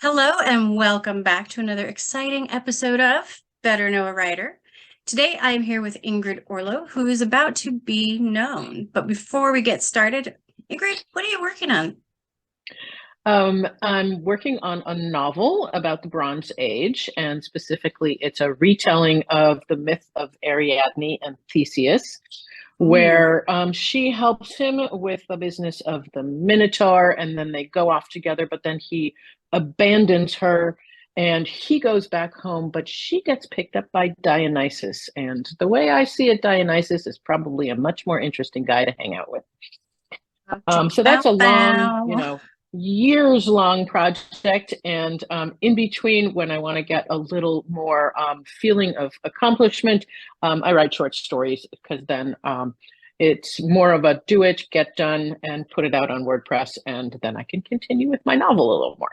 Hello and welcome back to another exciting episode of Better Know a Writer. Today I am here with Ingrid Orlow, who is about to be known. But before we get started, Ingrid, what are you working on? I'm working on a novel about the Bronze Age, and specifically it's a retelling of the myth of Ariadne and Theseus, where she helps him with the business of the Minotaur, and then they go off together, but then he abandons her and he goes back home, but she gets picked up by Dionysus. And the way I see it, Dionysus is probably a much more interesting guy to hang out with. So that's a long, years long project. And in between, when I want to get a little more feeling of accomplishment, I write short stories, because then it's more of a do it, get done, and put it out on WordPress. And then I can continue with my novel a little more.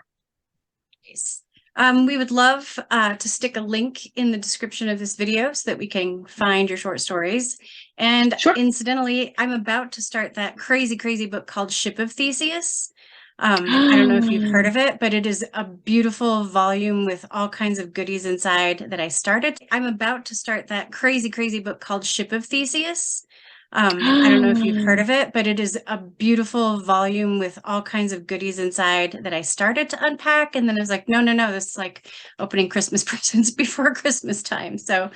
Nice. We would love to stick a link in the description of this video so that we can find your short stories. And Incidentally, I'm about to start that crazy book called Ship of Theseus. I don't know if you've heard of it, but it is a beautiful volume with all kinds of goodies inside that I started. I'm about to start that crazy book called Ship of Theseus. I don't know if you've heard of it, but it is a beautiful volume with all kinds of goodies inside that I started to unpack. And then I was like, no, this is like opening Christmas presents before Christmas time. So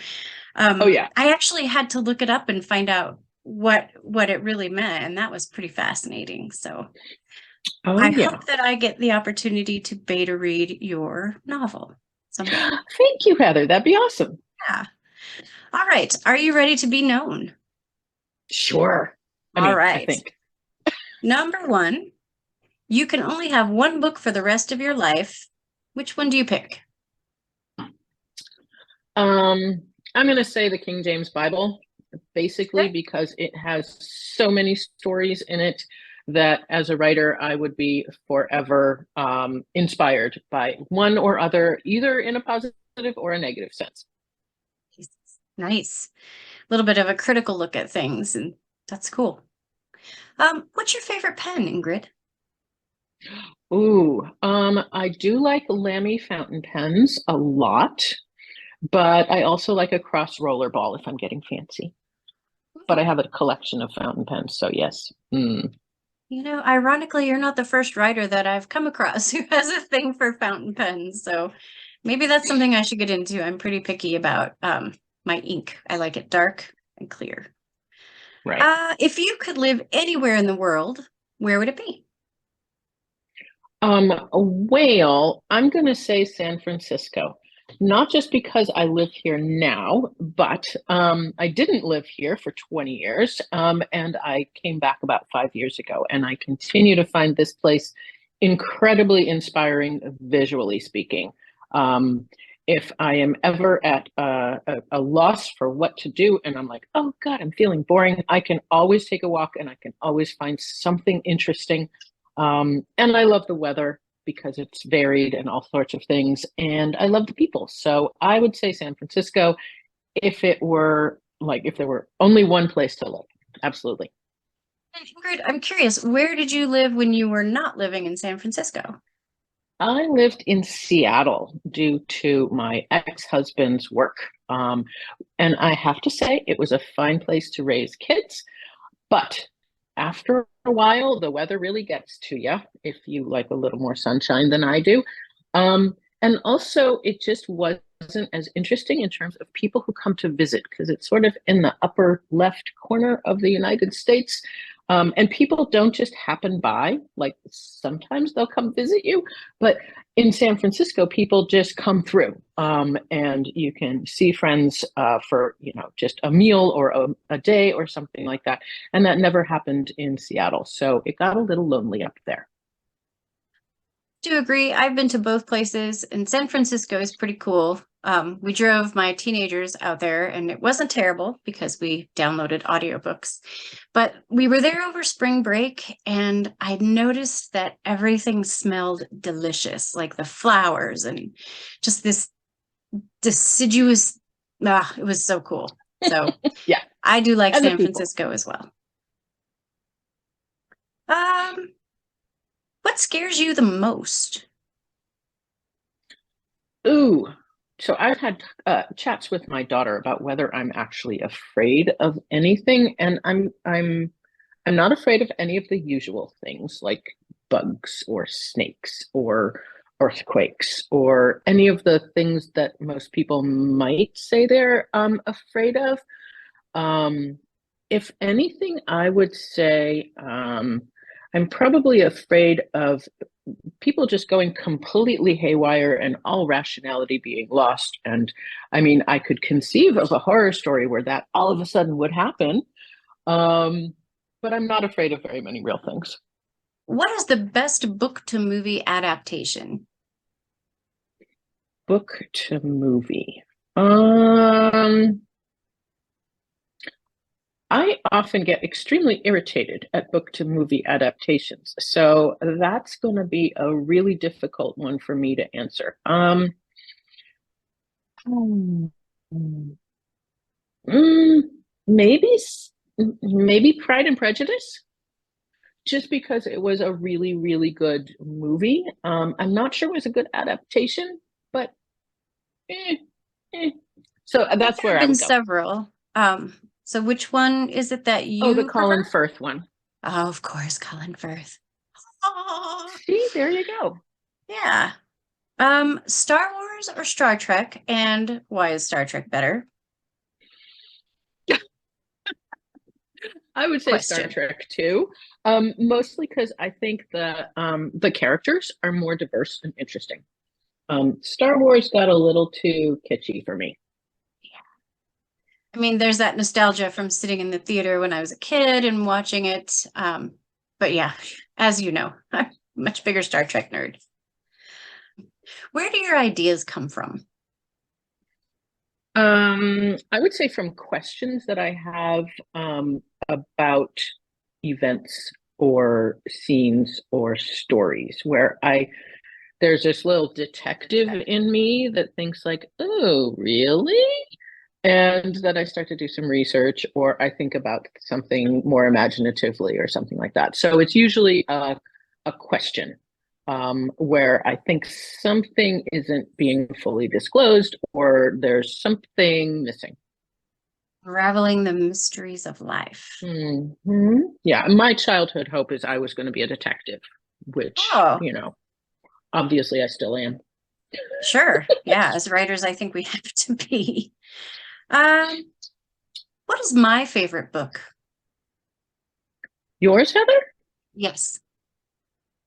I actually had to look it up and find out what it really meant. And that was pretty fascinating. So I hope that I get the opportunity to beta read your novel someday. Thank you, Heather. That'd be awesome. Yeah. All right. Are you ready to be known? Sure. All right. I think. Number one, you can only have one book for the rest of your life. Which one do you pick? I'm going to say the King James Bible, basically, because it has so many stories in it that as a writer, I would be forever inspired by one or other, either in a positive or a negative sense. Nice. A little bit of a critical look at things, and that's cool. What's your favorite pen, Ingrid? Ooh, I do like Lamy fountain pens a lot, but I also like a cross roller ball if I'm getting fancy. But I have a collection of fountain pens, so yes. Ironically, you're not the first writer that I've come across who has a thing for fountain pens, so maybe that's something I should get into. I'm pretty picky about my ink. I like it dark and clear. Right. If you could live anywhere in the world, where would it be? Well, I'm going to say San Francisco, not just because I live here now, but I didn't live here for 20 years, and I came back about 5 years ago, and I continue to find this place incredibly inspiring, visually speaking. If I am ever at a loss for what to do and I'm like, oh God, I'm feeling boring, I can always take a walk and I can always find something interesting. And I love the weather because it's varied and all sorts of things. And I love the people. So I would say San Francisco if there were only one place to live. Absolutely. Ingrid, I'm curious, where did you live when you were not living in San Francisco? I lived in Seattle due to my ex-husband's work. And I have to say, it was a fine place to raise kids. But after a while, the weather really gets to you if you like a little more sunshine than I do. And also, it just wasn't as interesting in terms of people who come to visit, because it's sort of in the upper left corner of the United States. And people don't just happen by, like sometimes they'll come visit you, but in San Francisco, people just come through, and you can see friends for, just a meal or a day or something like that. And that never happened in Seattle. So it got a little lonely up there. do agree. I've been to both places, and San Francisco is pretty cool. We drove my teenagers out there, and it wasn't terrible because we downloaded audiobooks. But we were there over spring break, and I noticed that everything smelled delicious, like the flowers and just this deciduous. It was so cool. So Yeah, I do like and San Francisco as well. What scares you the most? Ooh, so I've had chats with my daughter about whether I'm actually afraid of anything, and I'm not afraid of any of the usual things like bugs or snakes or earthquakes or any of the things that most people might say they're afraid of. Um, if anything, I would say I'm probably afraid of people just going completely haywire and all rationality being lost. And I mean, I could conceive of a horror story where that all of a sudden would happen. But I'm not afraid of very many real things. What is the best book to movie adaptation? Book to movie. I often get extremely irritated at book to movie adaptations. So that's going to be a really difficult one for me to answer. Hmm, mm, maybe, maybe Pride and Prejudice, just because it was a really, really good movie. I'm not sure it was a good adaptation, but eh, eh. So that's where There have I been would go. several. So which one is it that Oh, the you Colin prefer? Firth one. Oh, of course, Colin Firth. See, there you go. Yeah. Star Wars or Star Trek, and why is Star Trek better? I would say Star Question. Trek too, mostly because I think the characters are more diverse and interesting. Star Wars got a little too kitschy for me. I mean, there's that nostalgia from sitting in the theater when I was a kid and watching it. But yeah, as you know, I'm a much bigger Star Trek nerd. Where do your ideas come from? I would say from questions that I have about events or scenes or stories where there's this little detective in me that thinks like, oh, really? And then I start to do some research or I think about something more imaginatively or something like that. So it's usually a question where I think something isn't being fully disclosed or there's something missing. Unraveling the mysteries of life. Yeah, my childhood hope is I was going to be a detective, which, Oh, obviously I still am. sure. Yeah, as writers, I think we have to be. Um, what is my favorite book? Yours, Heather? Yes.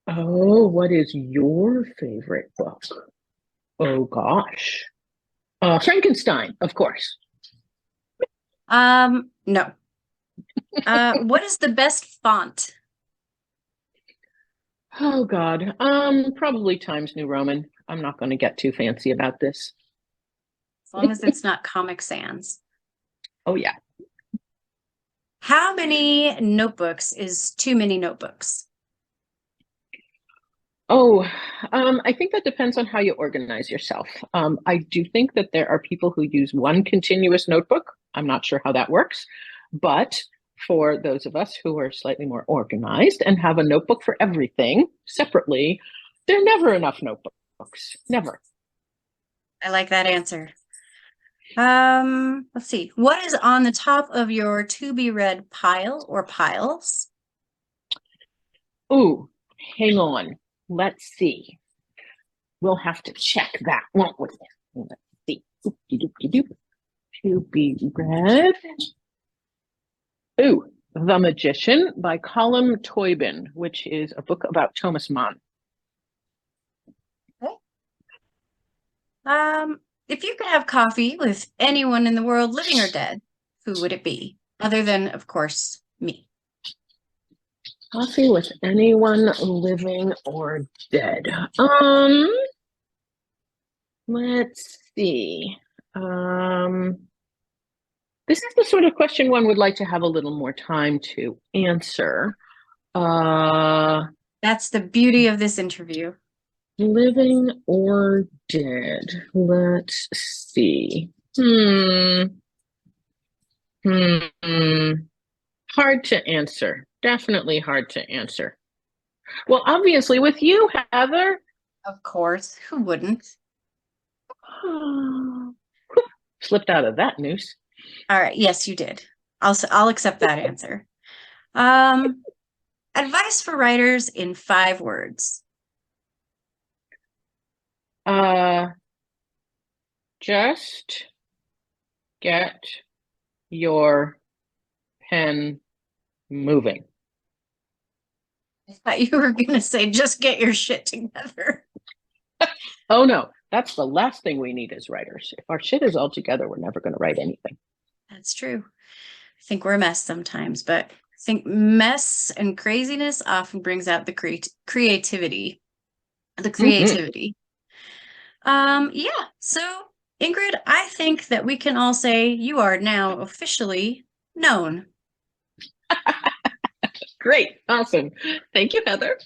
Oh, what is your favorite book? Oh gosh. Frankenstein, of course. No. What is the best font? Oh God. Probably Times New Roman. I'm not going to get too fancy about this. As long as it's not Comic Sans. Oh yeah. How many notebooks is too many notebooks? Oh, I think that depends on how you organize yourself. I do think that there are people who use one continuous notebook. I'm not sure how that works, but for those of us who are slightly more organized and have a notebook for everything separately, there are never enough notebooks. Never. I like that answer. Let's see. What is on the top of your to be read pile or piles? Ooh, hang on. Let's see. We'll have to check that, won't we? Let's see. Doop-de-doop-de-doop. To be read. Ooh, The Magician by Colm Toibin, which is a book about Thomas Mann. Okay. If you could have coffee with anyone in the world, living or dead, who would it be? Other than, of course, me. Coffee with anyone living or dead. Let's see. This is the sort of question one would like to have a little more time to answer. That's the beauty of this interview. Living or dead? Let's see. Hard to answer. Definitely hard to answer. Well, obviously with you, Heather. Of course. Who wouldn't? Slipped out of that noose. All right. Yes, you did. I'll accept that answer. Advice for writers in 5 words. Just get your pen moving. I thought you were going to say, just get your shit together. Oh, no. That's the last thing we need as writers. If our shit is all together, we're never going to write anything. That's true. I think we're a mess sometimes, but I think mess and craziness often brings out the creativity. Yeah. So, Ingrid, I think that we can all say you are now officially known. Great. Awesome. Thank you, Heather.